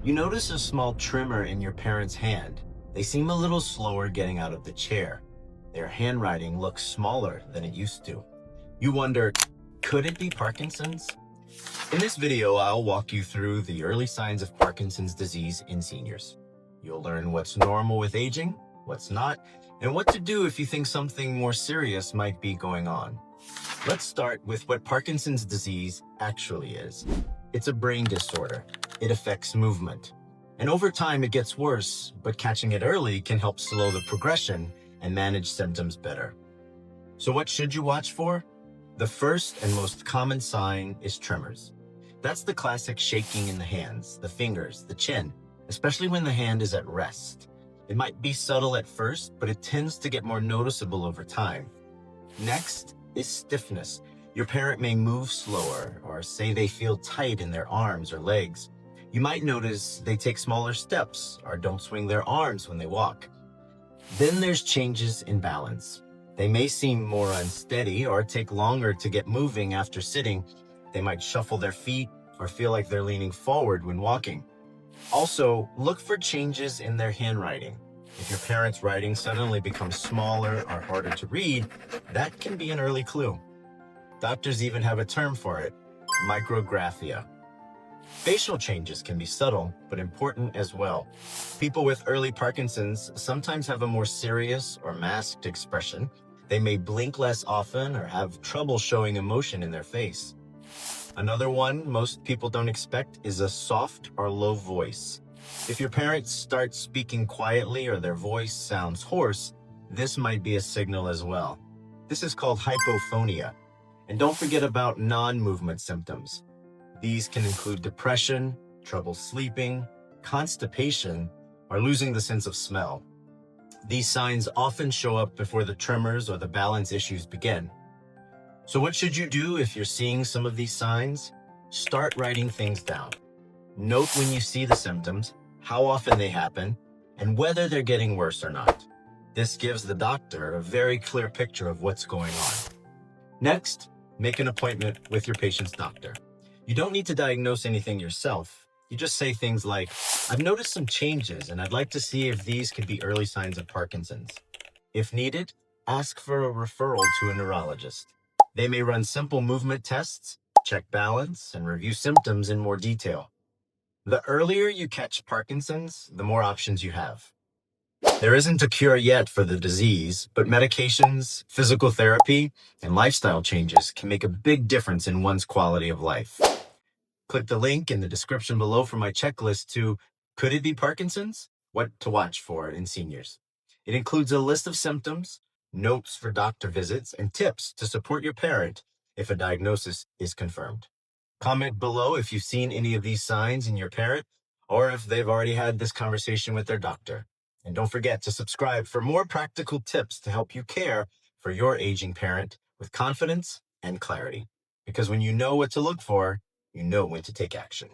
You notice a small tremor in your parent's hand. They seem a little slower getting out of the chair. Their handwriting looks smaller than it used to. You wonder, could it be Parkinson's? In this video, I'll walk you through the early signs of Parkinson's disease in seniors. You'll learn what's normal with aging, what's not, and what to do if you think something more serious might be going on. Let's start with what Parkinson's disease actually is. It's a brain disorder. It affects movement. And over time, it gets worse, but catching it early can help slow the progression and manage symptoms better. So what should you watch for? The first and most common sign is tremors. That's the classic shaking in the hands, the fingers, the chin, especially when the hand is at rest. It might be subtle at first, but it tends to get more noticeable over time. Next is stiffness. Your parent may move slower or say they feel tight in their arms or legs. You might notice they take smaller steps or don't swing their arms when they walk. Then there's changes in balance. They may seem more unsteady or take longer to get moving after sitting. They might shuffle their feet or feel like they're leaning forward when walking. Also, look for changes in their handwriting. If your parent's writing suddenly becomes smaller or harder to read, that can be an early clue. Doctors even have a term for it, micrographia. Facial changes can be subtle, but important as well. People with early Parkinson's sometimes have a more serious or masked expression. They may blink less often or have trouble showing emotion in their face. Another one most people don't expect is a soft or low voice. If your parents start speaking quietly or their voice sounds hoarse, this might be a signal as well. This is called hypophonia. And don't forget about non-movement symptoms. These can include depression, trouble sleeping, constipation, or losing the sense of smell. These signs often show up before the tremors or the balance issues begin. So what should you do if you're seeing some of these signs? Start writing things down. Note when you see the symptoms, how often they happen, and whether they're getting worse or not. This gives the doctor a very clear picture of what's going on. Next, make an appointment with your patient's doctor. You don't need to diagnose anything yourself. You just say things like, I've noticed some changes and I'd like to see if these could be early signs of Parkinson's. If needed, ask for a referral to a neurologist. They may run simple movement tests, check balance, and review symptoms in more detail. The earlier you catch Parkinson's, the more options you have. There isn't a cure yet for the disease, but medications, physical therapy, and lifestyle changes can make a big difference in one's quality of life. Click the link in the description below for my checklist to Could It Be Parkinson's? What to watch for in seniors. It includes a list of symptoms, notes for doctor visits, and tips to support your parent if a diagnosis is confirmed. Comment below if you've seen any of these signs in your parent or if they've already had this conversation with their doctor. And don't forget to subscribe for more practical tips to help you care for your aging parent with confidence and clarity. Because when you know what to look for, you know when to take action.